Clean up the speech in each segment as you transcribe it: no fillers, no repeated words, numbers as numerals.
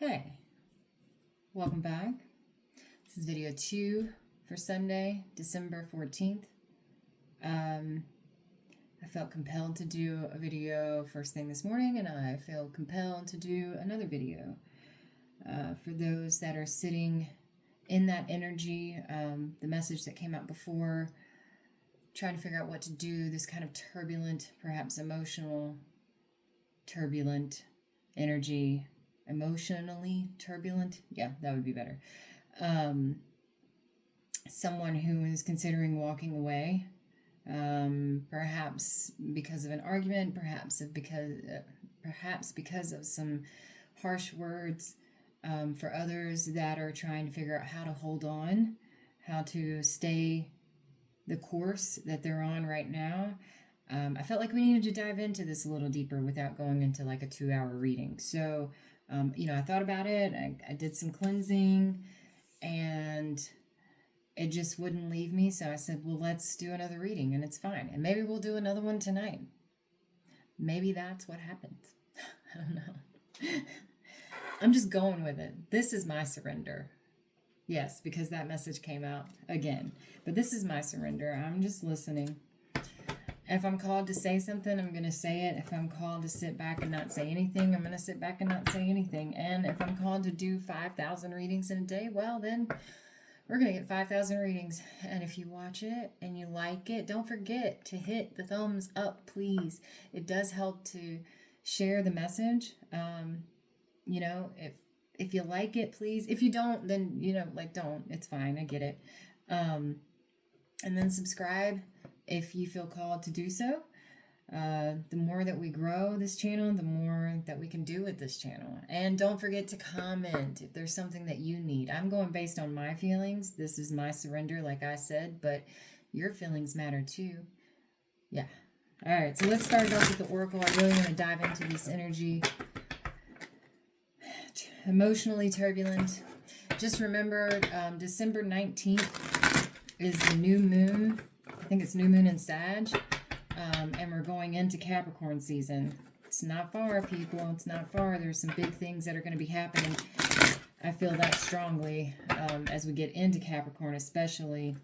Hey, welcome back. This is video 2 for Sunday, December 14th. I felt compelled to do a video first thing this morning, and I feel compelled to do another video. For those that are sitting in that energy, the message that came out before, trying to figure out what to do, this kind of turbulent, perhaps emotional, turbulent energy, emotionally turbulent. Yeah, that would be better. Someone who is considering walking away, perhaps because of an argument, perhaps because of some harsh words, for others that are trying to figure out how to hold on, how to stay the course that they're on right now. I felt like we needed to dive into this a little deeper without going into like a 2-hour reading. So, I thought about it. I did some cleansing and it just wouldn't leave me. So I said, well, let's do another reading and it's fine. And maybe we'll do another one tonight. Maybe that's what happens. I don't know. I'm just going with it. This is my surrender. Yes, because that message came out again. But this is my surrender. I'm just listening. If I'm called to say something, I'm going to say it. If I'm called to sit back and not say anything, I'm going to sit back and not say anything. And if I'm called to do 5,000 readings in a day, well, then we're going to get 5,000 readings. And if you watch it and you like it, don't forget to hit the thumbs up, please. It does help to share the message. If you like it, please. If you don't, then, don't. It's fine. I get it. And then subscribe if you feel called to do so. The more that we grow this channel, the more that we can do with this channel. And don't forget to comment if there's something that you need. I'm going based on my feelings. This is my surrender, like I said, but your feelings matter too. Yeah. All right, so let's start off with the Oracle. I really want to dive into this energy. Emotionally turbulent. Just remember, December 19th is the new moon. I think it's new moon in Sag. And we're going into Capricorn season. It's not far, people. It's not far. There's some big things that are going to be happening. I feel that strongly as we get into Capricorn, especially.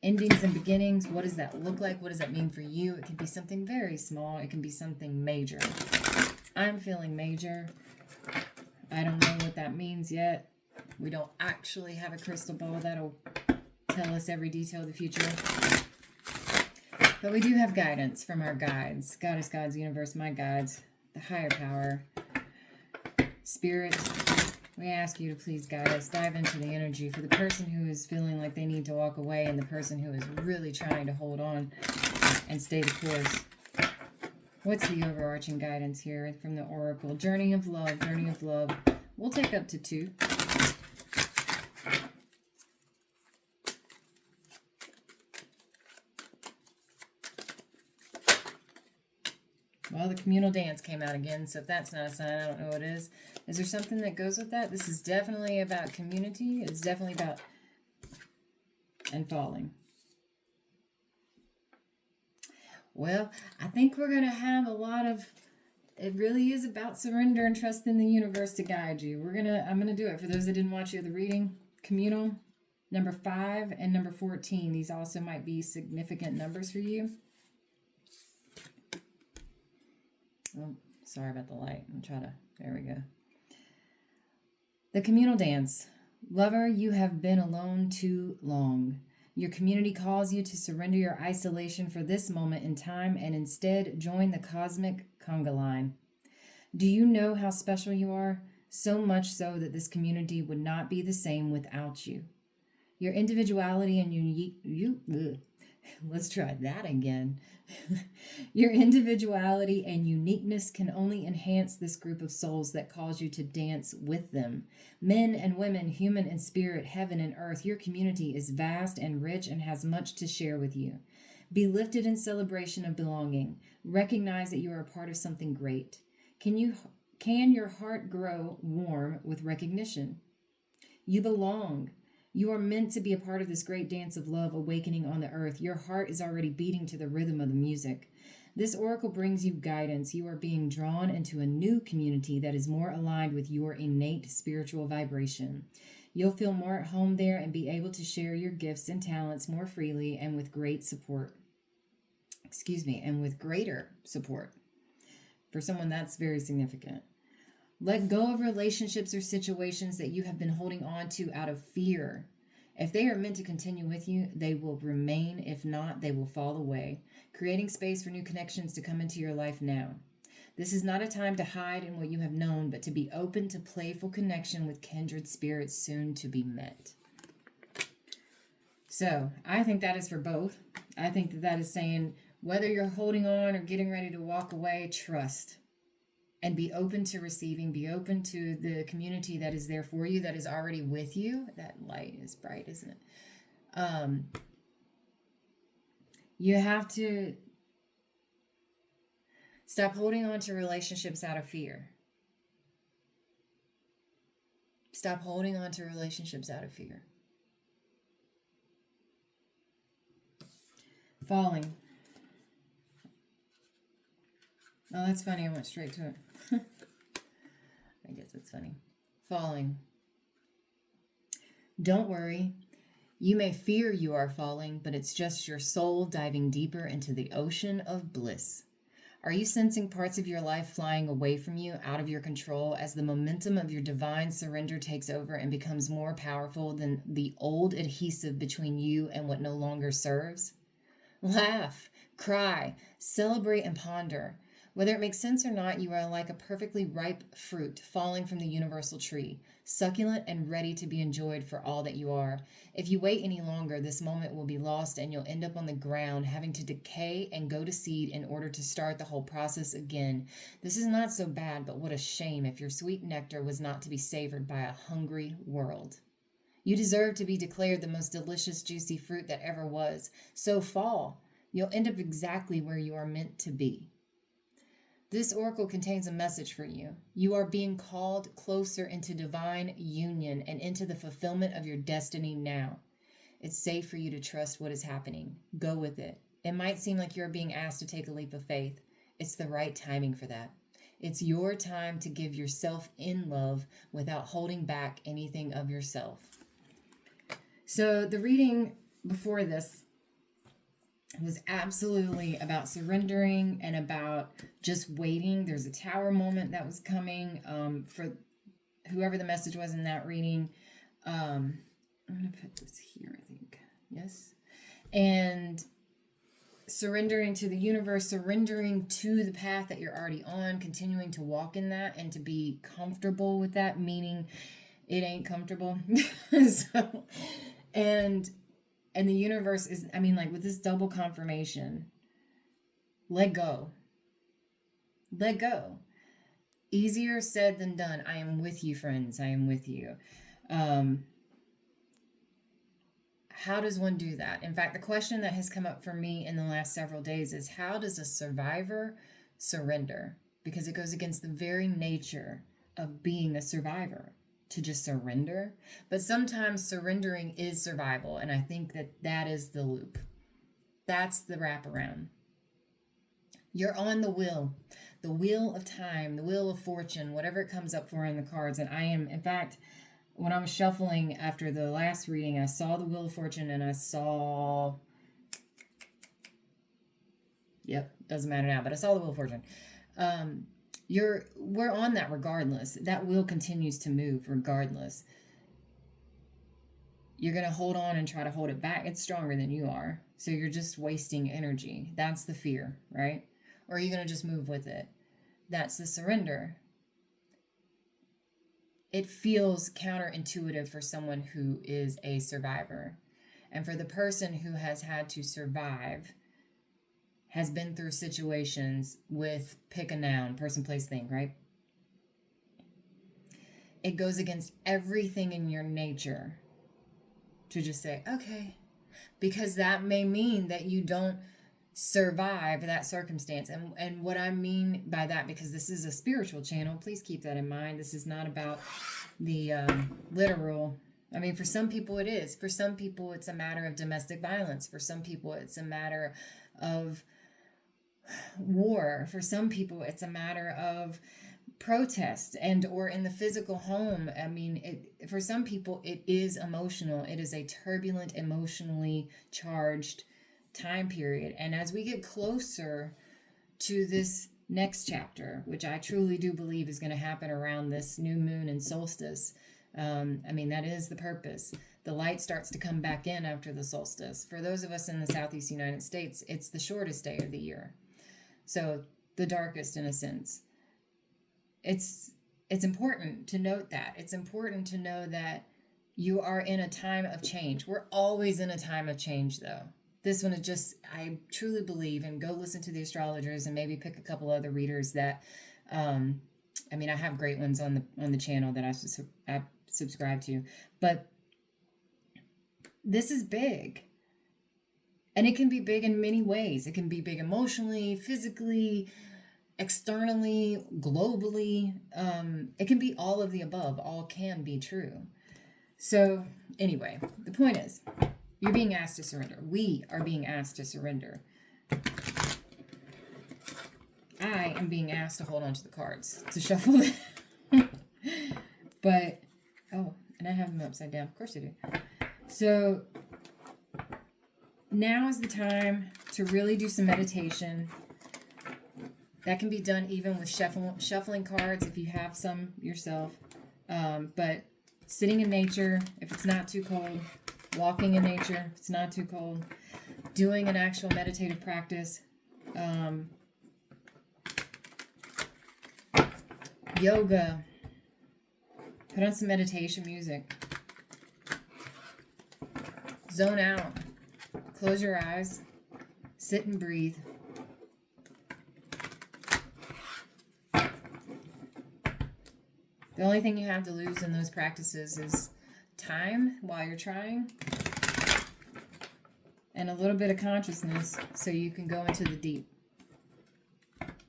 Endings and beginnings. What does that look like? What does that mean for you? It can be something very small. It can be something major. I'm feeling major. I don't know what that means yet. We don't actually have a crystal ball that'll tell us every detail of the future. But we do have guidance from our guides. Goddess, gods, universe, my guides, the higher power, spirit. We ask you to please guide us. Dive into the energy for the person who is feeling like they need to walk away and the person who is really trying to hold on and stay the course. What's the overarching guidance here from the Oracle? Journey of love, journey of love. We'll take up to 2. Well, the communal dance came out again, so if that's not a sign, I don't know what it is. Is there something that goes with that? This is definitely about community. It's definitely about and falling. Well, I think we're going to have a lot of, it really is about surrender and trust in the universe to guide you. I'm going to do it. For those that didn't watch the other reading, communal, number 5 and number 14. These also might be significant numbers for you. Oh, sorry about the light. There we go. The communal dance. Lover, you have been alone too long. Your community calls you to surrender your isolation for this moment in time and instead join the cosmic conga line. Do you know how special you are? So much so that this community would not be the same without you. Your individuality and let's try that again. Your individuality and uniqueness can only enhance this group of souls that calls you to dance with them. Men and women, human and spirit, heaven and earth, your community is vast and rich and has much to share with you. Be lifted in celebration of belonging. Recognize that you are a part of something great. Can your heart grow warm with recognition? You belong. You are meant to be a part of this great dance of love awakening on the earth. Your heart is already beating to the rhythm of the music. This oracle brings you guidance. You are being drawn into a new community that is more aligned with your innate spiritual vibration. You'll feel more at home there and be able to share your gifts and talents more freely and with great support. And with greater support. For someone, that's very significant. Let go of relationships or situations that you have been holding on to out of fear. If they are meant to continue with you, they will remain. If not, they will fall away, creating space for new connections to come into your life now. This is not a time to hide in what you have known, but to be open to playful connection with kindred spirits soon to be met. So, I think that is for both. I think that that is saying, whether you're holding on or getting ready to walk away, trust. And be open to receiving, be open to the community that is there for you, that is already with you. That light is bright, isn't it? You have to stop holding on to relationships out of fear. Stop holding on to relationships out of fear. Falling. Oh, that's funny. I went straight to it. I guess it's funny. Falling. Don't worry. You may fear you are falling, but it's just your soul diving deeper into the ocean of bliss. Are you sensing parts of your life flying away from you, out of your control, as the momentum of your divine surrender takes over and becomes more powerful than the old adhesive between you and what no longer serves? Laugh, cry, celebrate, and ponder. Whether it makes sense or not, you are like a perfectly ripe fruit falling from the universal tree, succulent and ready to be enjoyed for all that you are. If you wait any longer, this moment will be lost and you'll end up on the ground, having to decay and go to seed in order to start the whole process again. This is not so bad, but what a shame if your sweet nectar was not to be savored by a hungry world. You deserve to be declared the most delicious, juicy fruit that ever was. So fall. You'll end up exactly where you are meant to be. This oracle contains a message for you. You are being called closer into divine union and into the fulfillment of your destiny now. It's safe for you to trust what is happening. Go with it. It might seem like you're being asked to take a leap of faith. It's the right timing for that. It's your time to give yourself in love without holding back anything of yourself. So the reading before this was absolutely about surrendering and about just waiting. There's a tower moment that was coming for whoever the message was in that reading. I'm going to put this here, I think. Yes. And surrendering to the universe, surrendering to the path that you're already on, continuing to walk in that and to be comfortable with that, meaning it ain't comfortable. So, and the universe is, with this double confirmation, let go. Let go. Easier said than done. I am with you, friends. I am with you. How does one do that? In fact, the question that has come up for me in the last several days is, how does a survivor surrender? Because it goes against the very nature of being a survivor, to just surrender. But sometimes surrendering is survival, and I think that is the loop. That's the wraparound. You're on the wheel of time, the wheel of fortune, whatever it comes up for in the cards. And I am, in fact, when I was shuffling after the last reading, I saw the wheel of fortune and I saw, doesn't matter now, but I saw the wheel of fortune. We're on that regardless. That wheel continues to move regardless. You're going to hold on and try to hold it back. It's stronger than you are. So you're just wasting energy. That's the fear, right? Or are you going to just move with it? That's the surrender. It feels counterintuitive for someone who is a survivor. And for the person who has had to survive, has been through situations with, pick a noun, person, place, thing, right? It goes against everything in your nature to just say, okay, because that may mean that you don't survive that circumstance. And what I mean by that, because this is a spiritual channel, please keep that in mind. This is not about the literal. For some people it is. For some people it's a matter of domestic violence. For some people it's a matter of war. For some people, it's a matter of protest and or in the physical home. I mean, for some people, it is emotional. It is a turbulent, emotionally charged time period. And as we get closer to this next chapter, which I truly do believe is going to happen around this new moon and solstice, I mean, that is the purpose. The light starts to come back in after the solstice. For those of us in the Southeast United States, it's the shortest day of the year. So the darkest in a sense. It's important to note that. It's important to know that you are in a time of change. We're always in a time of change, though. This one is just, I truly believe, and go listen to the astrologers and maybe pick a couple other readers that, I mean, I have great ones on the channel that I subscribe to, but this is big. And it can be big in many ways. It can be big emotionally, physically, externally, globally. It can be all of the above. All can be true. So anyway, the point is, you're being asked to surrender. We are being asked to surrender. I am being asked to hold on to the cards, to shuffle them. But, oh, and I have them upside down. Of course I do. So now is the time to really do some meditation. That can be done even with shuffling cards if you have some yourself. But sitting in nature, if it's not too cold, walking in nature, if it's not too cold, doing an actual meditative practice, yoga, put on some meditation music, zone out, close your eyes, sit and breathe. The only thing you have to lose in those practices is time while you're trying and a little bit of consciousness so you can go into the deep.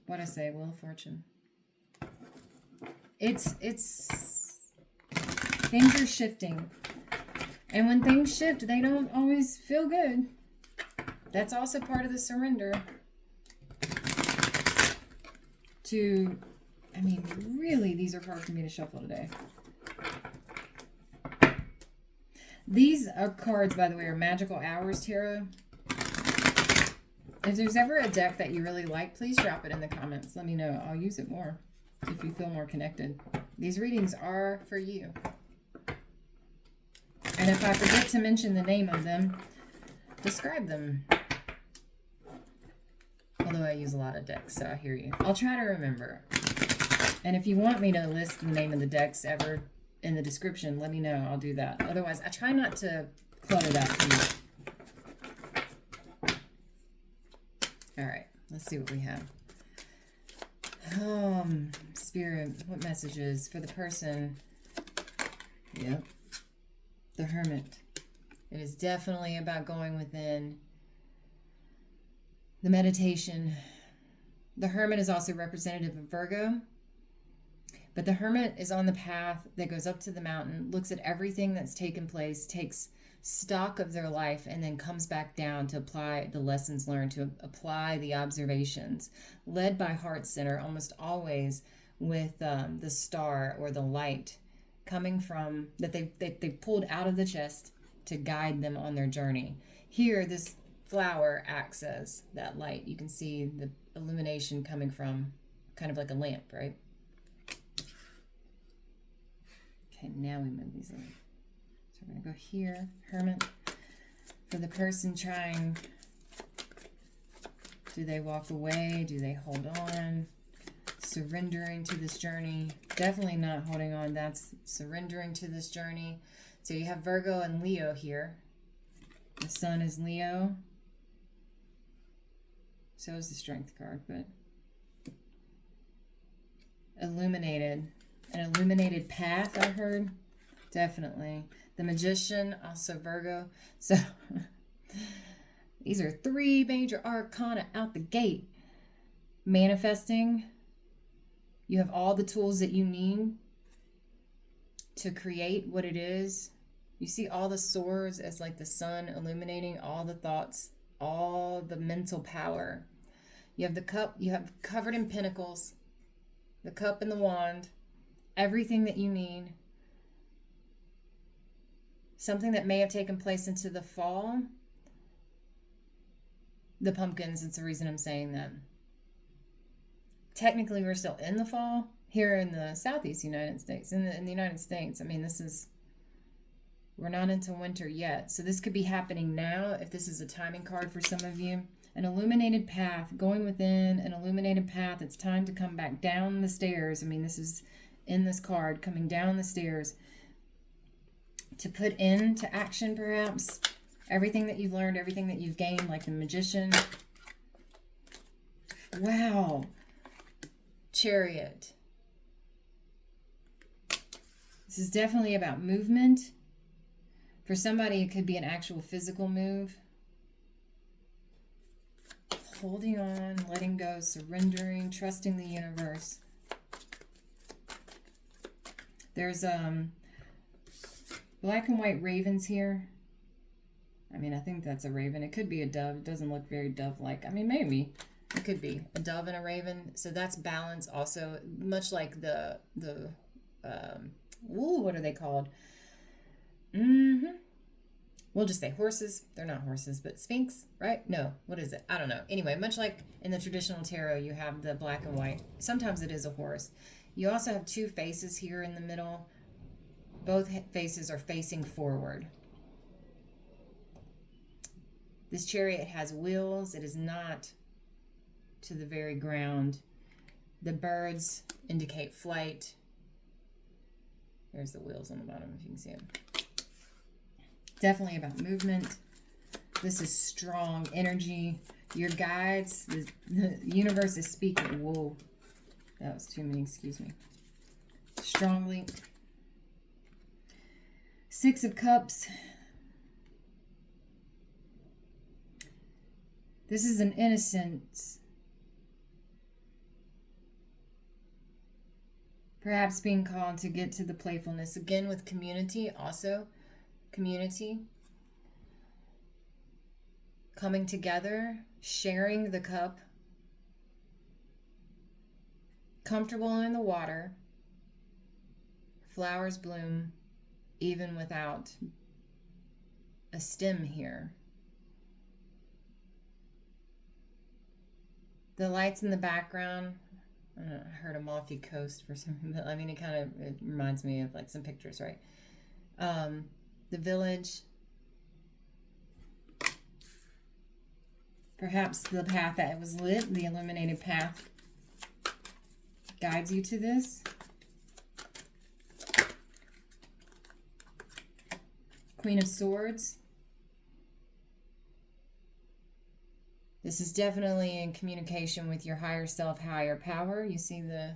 What I say, Wheel of Fortune. It's things are shifting. And when things shift, they don't always feel good. That's also part of the surrender to, I mean, really, these are hard for me to shuffle today. These are cards, by the way, are Magical Hours Tarot. If there's ever a deck that you really like, please drop it in the comments. Let me know. I'll use it more if you feel more connected. These readings are for you. And if I forget to mention the name of them, describe them. Although I use a lot of decks, so I hear you. I'll try to remember. And if you want me to list the name of the decks ever in the description, let me know. I'll do that. Otherwise, I try not to clutter that too much. All right, let's see what we have. Spirit, what messages for the person? Yep. The Hermit. It is definitely about going within. The meditation. The Hermit is also representative of Virgo. But the Hermit is on the path that goes up to the mountain, looks at everything that's taken place, takes stock of their life, and then comes back down to apply the lessons learned, to apply the observations, led by Heart Center, almost always with the star or the light coming from, that they pulled out of the chest to guide them on their journey. Here, this flower acts as that light. You can see the illumination coming from kind of like a lamp, right? Okay, now we move these in. So we're going to go here, Hermit. For the person trying, do they walk away? Do they hold on? Surrendering to this journey. Definitely not holding on. That's surrendering to this journey. So you have Virgo and Leo here. The Sun is Leo. So is the Strength card, but illuminated. An illuminated path, I heard. Definitely. The Magician, also Virgo. So these are 3 major arcana out the gate. Manifesting. You have all the tools that you need to create what it is. You see all the swords as like the sun illuminating all the thoughts, all the mental power. You have the cup, you have covered in pentacles, the cup and the wand, everything that you need. Something that may have taken place into the fall. The pumpkins, it's the reason I'm saying that. Technically, we're still in the fall here in the southeast United States. In the United States, I mean, we're not into winter yet. So this could be happening now if this is a timing card for some of you. An illuminated path, going within an illuminated path. It's time to come back down the stairs. I mean, this is in this card, coming down the stairs to put into action, perhaps, everything that you've learned, everything that you've gained, like the Magician. Wow. Chariot. This is definitely about movement. For somebody, it could be an actual physical move. Holding on, letting go, surrendering, trusting the universe. There's black and white ravens here. I mean, I think that's a raven. It could be a dove. It doesn't look very dove-like. I mean, maybe. It could be a dove and a raven. So that's balance also, much like what are they called? We'll just say horses. They're not horses, but sphinx, right? No, what is it? I don't know. Anyway, much like in the traditional tarot, you have the black and white. Sometimes it is a horse. You also have two faces here in the middle. Both faces are facing forward. This chariot has wheels. It is not to the very ground. The birds indicate flight. There's the wheels on the bottom, if you can see them. Definitely about movement. This is strong energy. Your guides, the universe is speaking. Whoa, that was too many, excuse me. Strongly. Six of Cups. This is an innocence. Perhaps being called to get to the playfulness. Again, with community also. Community. Coming together. Sharing the cup. Comfortable in the water. Flowers bloom even without a stem here. The lights in the background, I don't know, I heard Amalfi Coast for some reason. I mean, it reminds me of like some pictures, right? The village. Perhaps the path that was lit, the illuminated path, guides you to this. Queen of Swords. This is definitely in communication with your higher self, higher power. You see the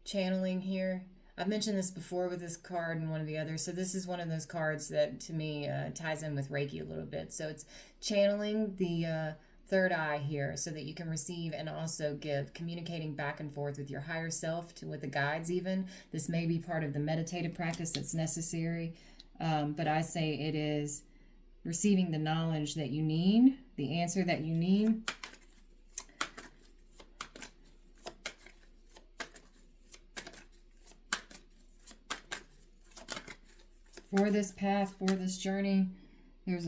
channeling here. I've mentioned this before with this card and one of the others. So this is one of those cards that to me ties in with Reiki a little bit. So it's channeling the third eye here so that you can receive and also give, communicating back and forth with your higher self, with the guides even. This may be part of the meditative practice that's necessary. But I say it is receiving the knowledge that you need, the answer that you need. For this path, for this journey, there's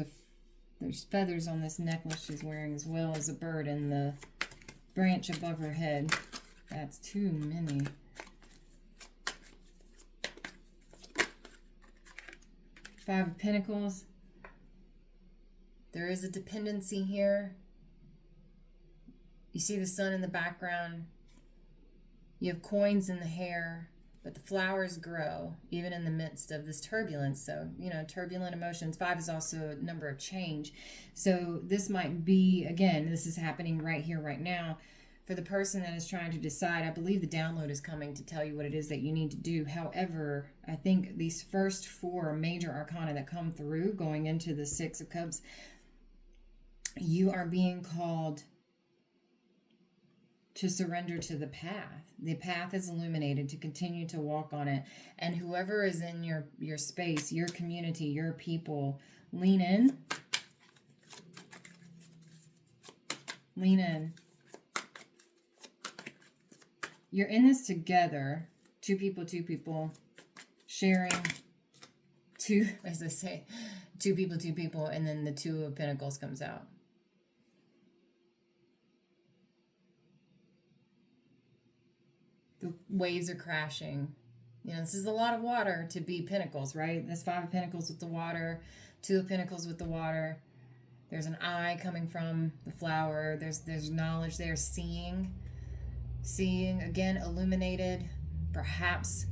feathers on this necklace she's wearing as well as a bird in the branch above her head. That's too many. Five of Pentacles. There is a dependency here. You see the sun in the background. You have coins in the hair, but the flowers grow even in the midst of this turbulence. So, turbulent emotions. 5 is also a number of change. So this might be, again, this is happening right here, right now. For the person that is trying to decide, I believe the download is coming to tell you what it is that you need to do. However, I think these first 4 major arcana that come through going into the 6 of Cups, you are being called to surrender to the path. The path is illuminated, to continue to walk on it. And whoever is in your space, your community, your people, lean in. Lean in. You're in this together. Two people, sharing two, as I say, two people, and then the Two of Pentacles comes out. The waves are crashing. You know, this is a lot of water to be Pentacles, right? This Five of Pentacles with the water, Two of Pentacles with the water. There's an eye coming from the flower. There's knowledge there, seeing, again, illuminated, perhaps.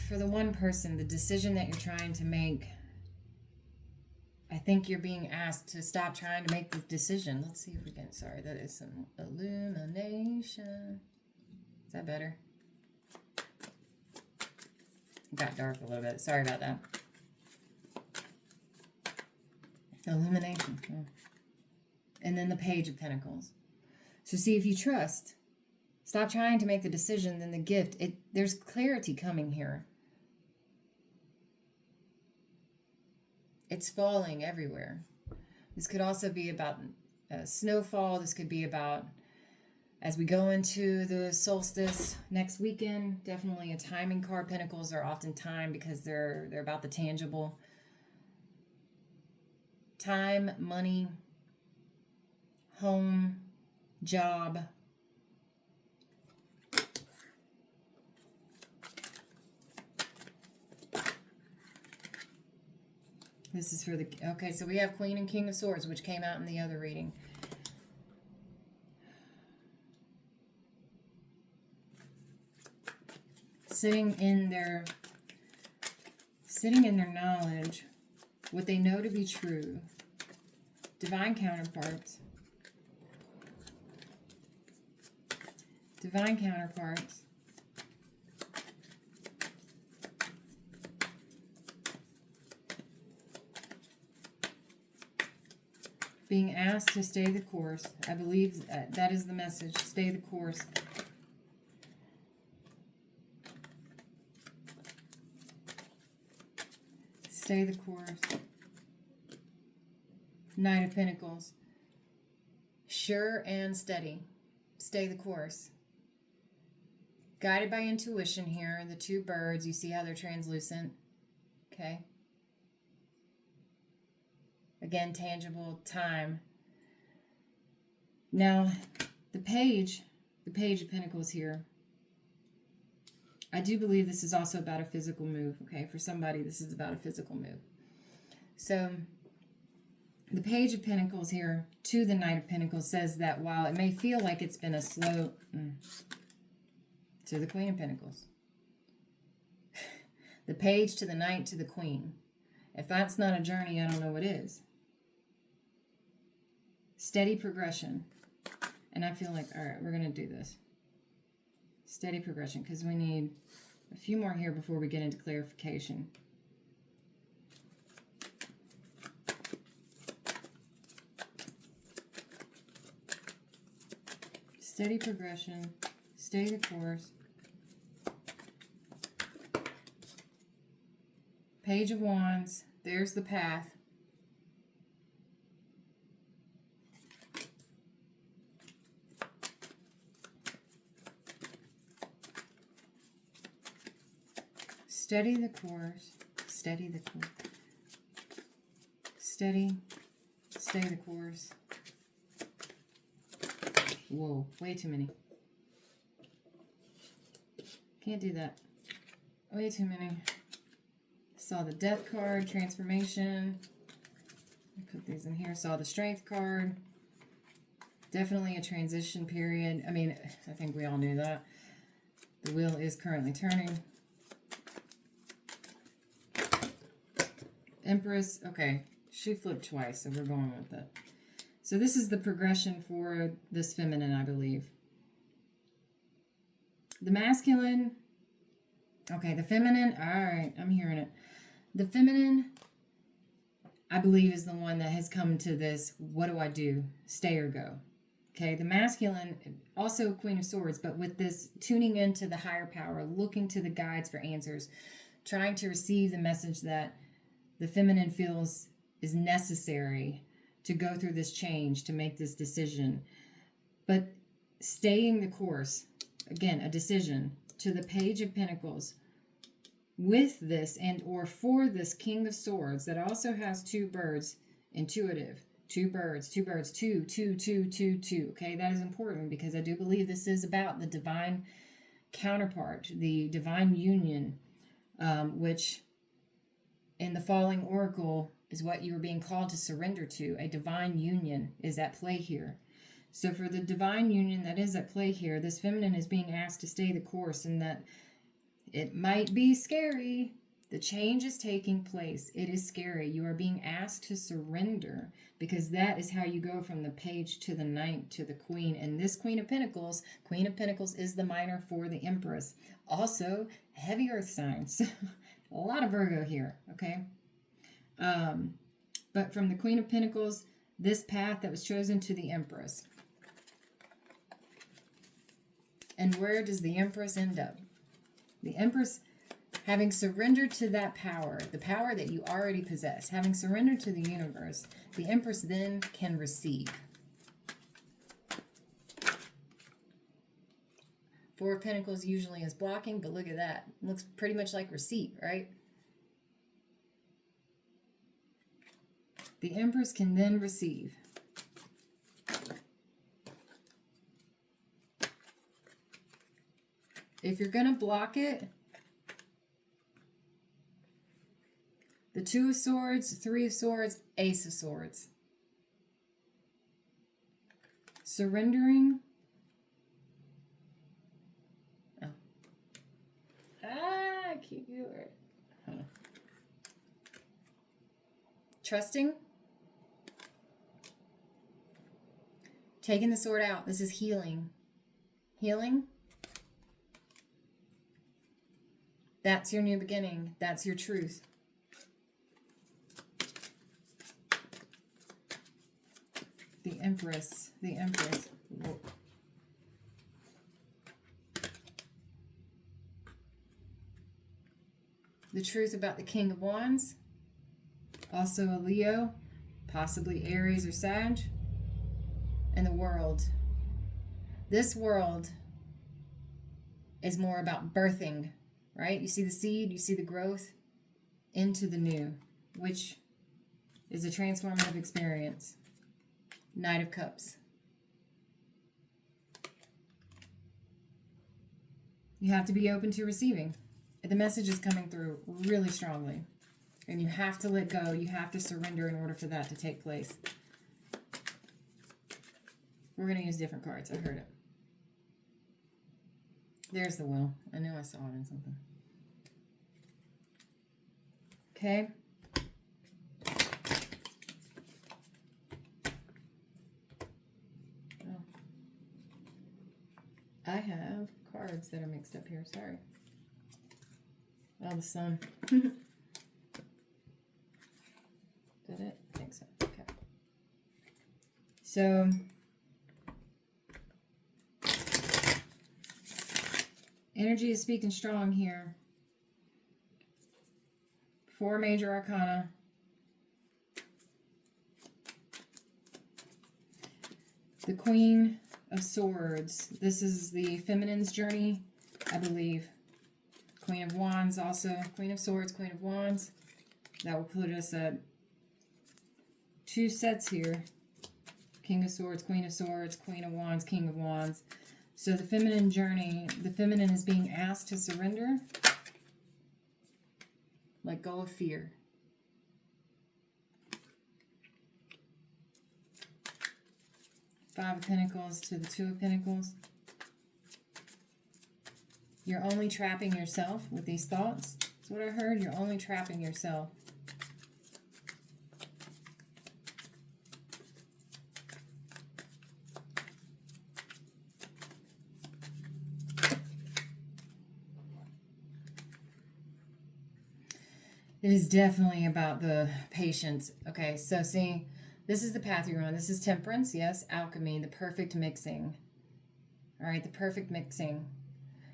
For the one person, the decision that you're trying to make, I think you're being asked to stop trying to make the decision. Let's see if we can, sorry, that is some illumination. Is that better? It got dark a little bit. Sorry about that. Illumination. Oh. And then the Page of Pentacles. So see, if you trust, stop trying to make the decision, then the gift, there's clarity coming here. It's falling everywhere. This could also be about snowfall. This could be about, as we go into the solstice next weekend, definitely a timing card. Pentacles are often timed because they're about the tangible. Time, money, home, job. This is for the, okay, so we have Queen and King of Swords, which came out in the other reading. Sitting in their knowledge, what they know to be true. Divine counterparts. Divine counterparts. Being asked to stay the course. I believe that is the message. Stay the course. Stay the course. Knight of Pentacles. Sure and steady. Stay the course. Guided by intuition here. The two birds, you see how they're translucent. Okay. Again, tangible, time. Now, the Page of Pentacles here. I do believe this is also about a physical move, okay? For somebody, this is about a physical move. So, the Page of Pentacles here to the Knight of Pentacles says that while it may feel like it's been a slow... to the Queen of Pentacles. The Page to the Knight to the Queen. If that's not a journey, I don't know what is. Steady progression. And I feel like, all right, we're going to do this. Steady progression, because we need a few more here before we get into clarification. Steady progression. Stay the course. Page of Wands. There's the path. Steady the course. Steady the course. Steady. Stay the course. Whoa, way too many. Can't do that. Way too many. Saw the Death card, transformation. Put these in here. Saw the Strength card. Definitely a transition period. I mean, I think we all knew that. The wheel is currently turning. Empress. Okay, she flipped twice, so we're going with it. So this is the progression for this feminine, I believe. The masculine. Okay, the feminine. All right, I'm hearing it. The feminine, I believe, is the one that has come to this, what do I do? Stay or go. Okay, the masculine, also Queen of Swords, but with this tuning into the higher power, looking to the guides for answers, trying to receive the message that the feminine feels is necessary to go through this change, to make this decision. But staying the course, again, a decision, to the Page of Pentacles, with this and or for this King of Swords that also has two birds, intuitive, two birds, two, two, two, two, two, two. Okay, that is important because I do believe this is about the divine counterpart, the divine union, which in the Falling Oracle is what you are being called to surrender to. A divine union is at play here. So for the divine union that is at play here, this feminine is being asked to stay the course, and that it might be scary. The change is taking place. It is scary. You are being asked to surrender, because that is how you go from the Page to the Knight to the Queen. And this Queen of Pentacles is the minor for the Empress. Also, heavy earth signs. A lot of Virgo here, okay? But from the Queen of Pentacles, this path that was chosen to the Empress. And where does the Empress end up? The Empress, having surrendered to that power, the power that you already possess, having surrendered to the universe, the Empress then can receive. Four of Pentacles usually is blocking, but look at that. It looks pretty much like receipt, right? The Empress can then receive. If you're going to block it, the Two of Swords, Three of Swords, Ace of Swords. Surrendering. Oh. I can't do it. Hold on. Trusting. Taking the sword out. This is healing. Healing. That's your new beginning. That's your truth. The Empress. The Empress. Whoa. The truth about the King of Wands. Also a Leo. Possibly Aries or Sag. And the world. This world is more about birthing. Right? You see the seed, you see the growth into the new, which is a transformative experience. Knight of Cups. You have to be open to receiving. The message is coming through really strongly. And you have to let go. You have to surrender in order for that to take place. We're going to use different cards. I heard it. There's the Will. I knew I saw it in something. Okay. Oh. I have cards that are mixed up here. Sorry. Oh, the sun. Did it? I think so. Okay. So... energy is speaking strong here. 4 major arcana. The Queen of Swords. This is the feminine's journey, I believe. Queen of Wands also. Queen of Swords, Queen of Wands. That will put us at 2 sets here. King of Swords, Queen of Swords, Queen of Wands, King of Wands. So the feminine journey, the feminine is being asked to surrender. Let go of fear. Five of Pentacles to the Two of Pentacles. You're only trapping yourself with these thoughts. That's what I heard. You're only trapping yourself. It is definitely about the patience. Okay, so see, this is the path you're on. This is temperance, yes, alchemy, the perfect mixing. All right, the perfect mixing.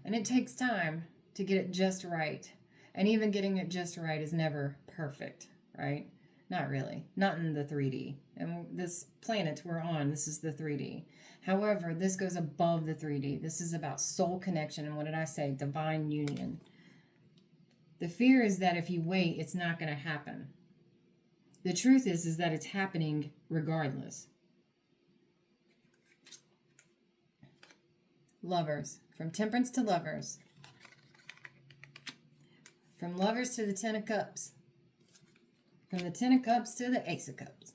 And it takes time to get it just right. And even getting it just right is never perfect, right? Not really. Not in the 3D. And this planet we're on, this is the 3D. However, this goes above the 3D. This is about soul connection. And what did I say? Divine union. The fear is that if you wait, it's not going to happen. The truth is that it's happening regardless. Lovers. From Temperance to Lovers. From Lovers to the Ten of Cups. From the Ten of Cups to the Ace of Cups.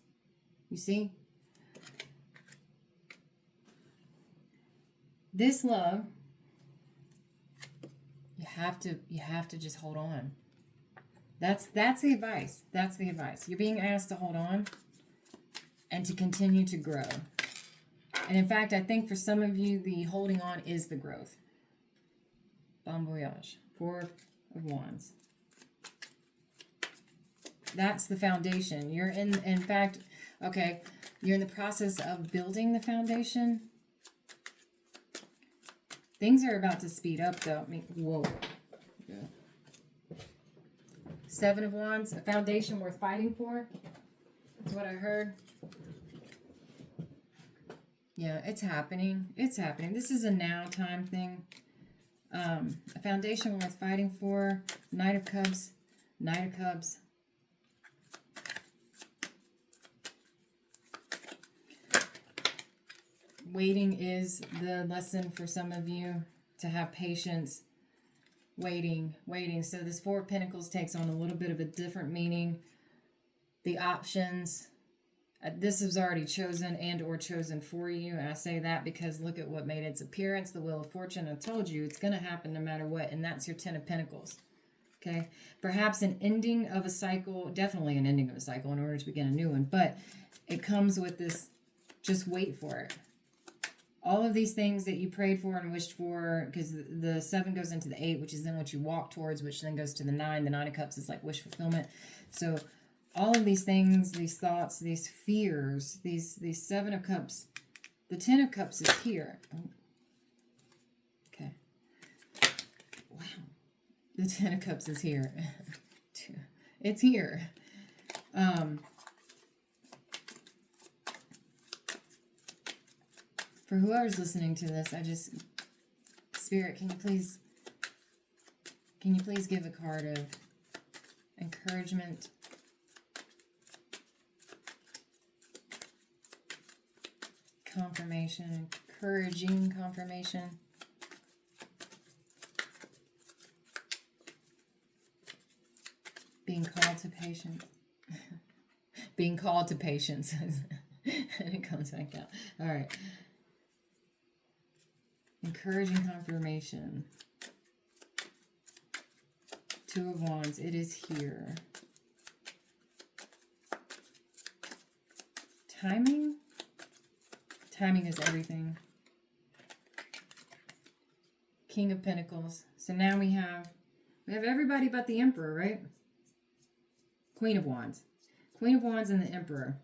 You see? This love, you have to just hold on. That's the advice. That's the advice. You're being asked to hold on and to continue to grow. And in fact, I think for some of you, the holding on is the growth. Bon voyage. 4 of Wands. That's the foundation. You're in fact, okay, you're in the process of building the foundation. Things are about to speed up, though. I mean, whoa. Yeah. 7 of Wands, a foundation worth fighting for. That's what I heard. Yeah, it's happening. It's happening. This is a now time thing. A foundation worth fighting for. Knight of Cups. Knight of Cups. Waiting is the lesson for some of you, to have patience. Waiting. So this 4 of Pentacles takes on a little bit of a different meaning. The options. This is already chosen and or chosen for you. And I say that because look at what made its appearance. The Wheel of Fortune. I told you it's going to happen no matter what. And that's your 10 of Pentacles. Okay. Perhaps an ending of a cycle. Definitely an ending of a cycle in order to begin a new one. But it comes with this, just wait for it. All of these things that you prayed for and wished for, because the 7 goes into the 8, which is then what you walk towards, which then goes to the 9. The 9 of Cups is like wish fulfillment. So all of these things, these thoughts, these fears, these 7 of Cups, the 10 of Cups is here. Oh. Okay. Wow. The 10 of Cups is here. It's here. For whoever's listening to this, Spirit, can you please give a card of encouragement, confirmation, encouraging confirmation, being called to patience, being called to patience, and it comes back out. All right. Encouraging confirmation. 2 of Wands. It is here. Timing? Timing is everything. King of Pentacles. So now we have everybody but the Emperor, right? Queen of Wands. Queen of Wands and the Emperor.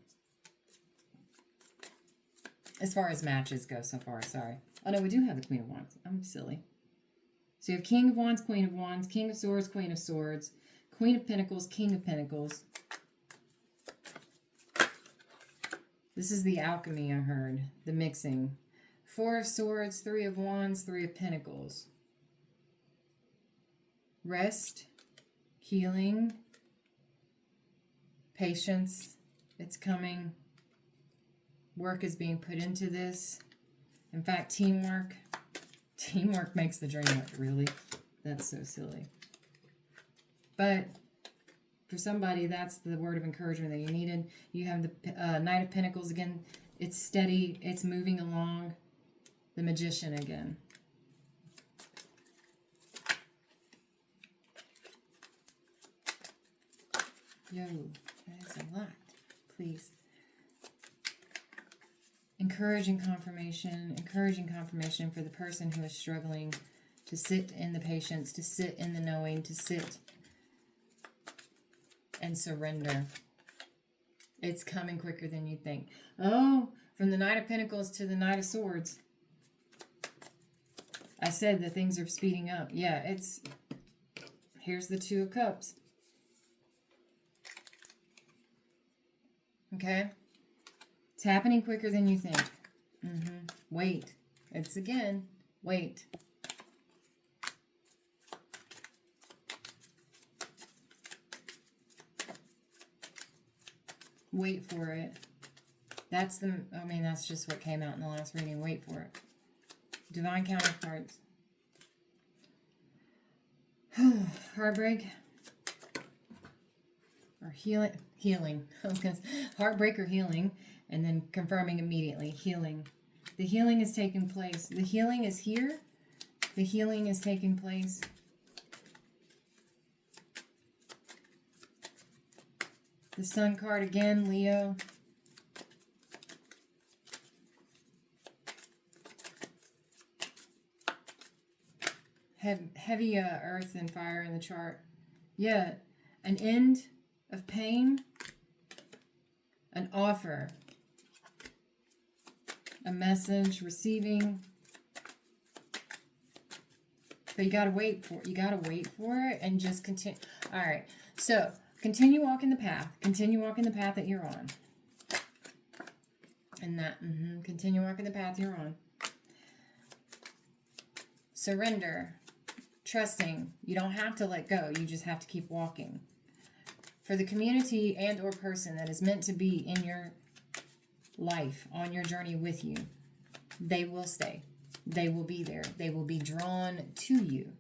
As far as matches go so far, sorry. Oh, no, we do have the Queen of Wands. I'm silly. So you have King of Wands, Queen of Wands, King of Swords, Queen of Swords, Queen of Pentacles, King of Pentacles. This is the alchemy, I heard. The mixing. 4 of Swords, 3 of Wands, 3 of Pentacles. Rest, healing, patience. It's coming. Work is being put into this. In fact, teamwork. Teamwork makes the dream work, really. That's so silly. But for somebody, that's the word of encouragement that you needed. You have the Knight of Pentacles again. It's steady. It's moving along. The Magician again. Yo, that is a lot. Please. Encouraging confirmation for the person who is struggling to sit in the patience, to sit in the knowing, to sit and surrender. It's coming quicker than you think. Oh, from the Knight of Pentacles to the Knight of Swords. I said that things are speeding up. Yeah, here's the 2 of Cups. Okay? It's happening quicker than you think. Wait. It's again. Wait. Wait for it. That's just what came out in the last reading. Wait for it. Divine counterparts. Heartbreak. Or healing. Heartbreak or healing. And then confirming immediately. Healing. The healing is taking place. The healing is here. The healing is taking place. The Sun card again, Leo. Heavy earth and fire in the chart. Yeah, an end of pain, an offer, a message, receiving. But you gotta wait for it. You gotta wait for it and just continue. All right, so continue walking the path. Continue walking the path that you're on. And that, continue walking the path you're on. Surrender. Trusting. You don't have to let go. You just have to keep walking. For the community and or person that is meant to be in your life, on your journey with you, they will stay. They will be there. They will be drawn to you.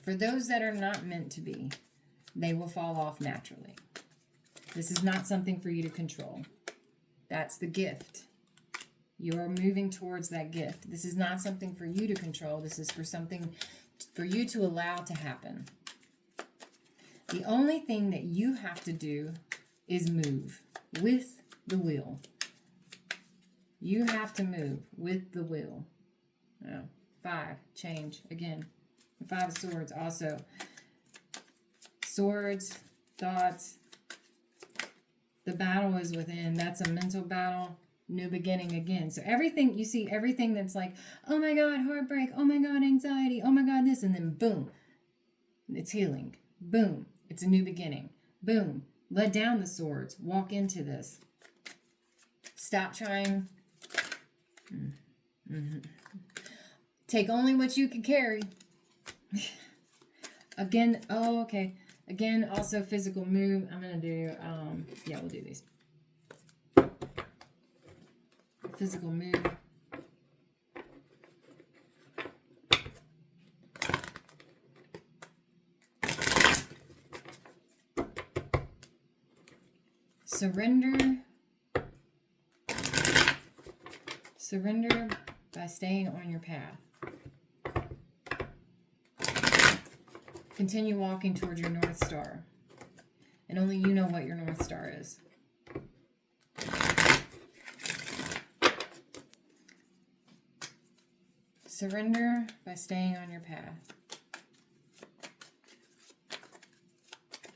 For those that are not meant to be, they will fall off naturally. This is not something for you to control. That's the gift. You're moving towards that gift. This is not something for you to control. This is for something for you to allow to happen. The only thing that you have to do is move with the will. You have to move with the will. Oh, 5, change again. The 5 of Swords also. Swords, thoughts. The battle is within. That's a mental battle. New beginning again. So everything, you see everything that's like, oh my God, heartbreak. Oh my God, anxiety. Oh my God, this. And then boom, it's healing. Boom, it's a new beginning. Boom, let down the swords. Walk into this. Stop trying. Take only what you can carry. Again, oh, okay. Again, also physical move. I'm going to do, yeah, we'll do these. Physical move. Surrender. Surrender by staying on your path. Continue walking towards your North Star. And only you know what your North Star is. Surrender by staying on your path.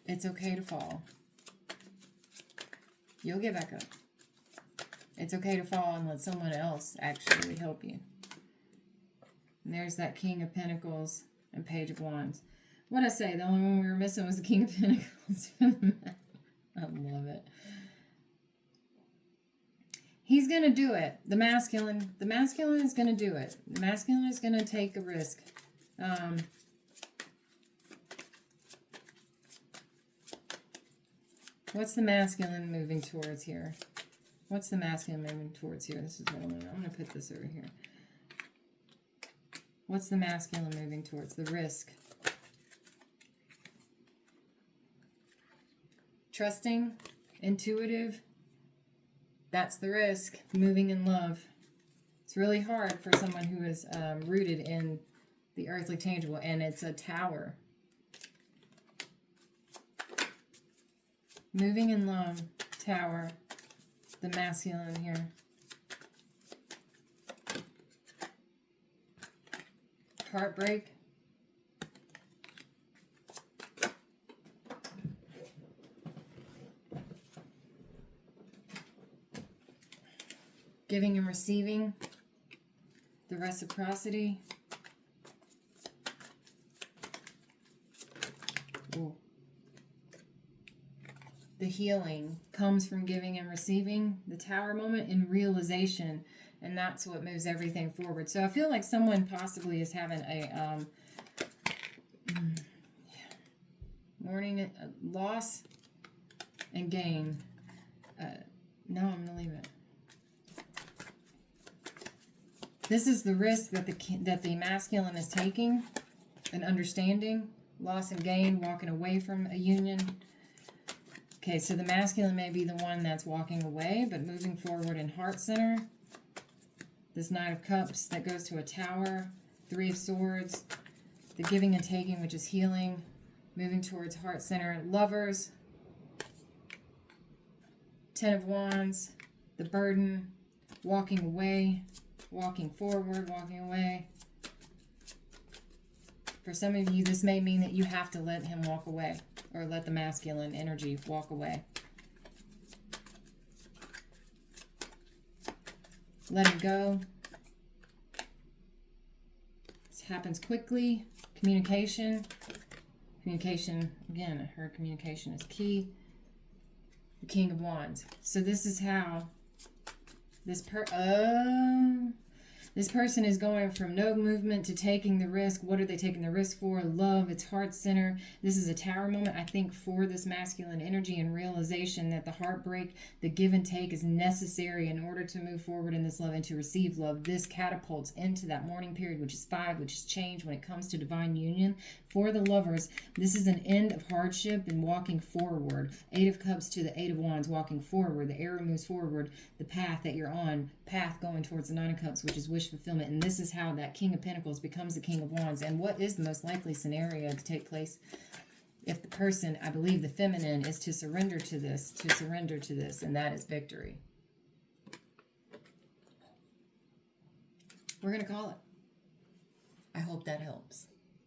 It's okay to fall. You'll get back up. It's okay to fall and let someone else actually help you. And there's that King of Pentacles and Page of Wands. What'd I say? The only one we were missing was the King of Pentacles. I love it. He's going to do it. The masculine is going to do it. The masculine is going to take a risk. What's the masculine moving towards here? What's the masculine moving towards here? This is what I'm going to put this over here. What's the masculine moving towards? The risk. Trusting, intuitive. That's the risk. Moving in love. It's really hard for someone who is rooted in the earthly tangible, and it's a Tower. Moving in love, Tower, the masculine here. Heartbreak. Giving and receiving, the reciprocity. Ooh. the healing comes from giving and receiving, the Tower moment, in realization, and that's what moves everything forward. So I feel like someone possibly is having a mourning, loss and gain. No, I'm gonna leave it. This is the risk that the masculine is taking, and understanding, loss and gain, walking away from a union. Okay, so the masculine may be the one that's walking away, but moving forward in heart center. This Knight of Cups that goes to a Tower, Three of Swords, the giving and taking, which is healing, moving towards heart center. Lovers, Ten of Wands, the burden, walking away, walking forward, walking away. For some of you, this may mean that you have to let him walk away, or let the masculine energy walk away. Let him go. This happens quickly. Communication. Communication, again, I heard communication is key. The King of Wands. So this is how this person is going from no movement to taking the risk. What are they taking the risk for? Love, it's heart center. This is a Tower moment, I think, for this masculine energy, and realization that the heartbreak, the give and take is necessary in order to move forward in this love and to receive love. This catapults into that mourning period, which is 5, which is change when it comes to divine union. For the lovers, this is an end of hardship and walking forward. 8 of Cups to the 8 of Wands, walking forward. The arrow moves forward, the path that you're on, path going towards the 9 of Cups, which is wish fulfillment. And this is how that King of Pentacles becomes the King of Wands. And what is the most likely scenario to take place if the person, I believe the feminine, is to surrender to this, and that is victory. We're going to call it. I hope that helps.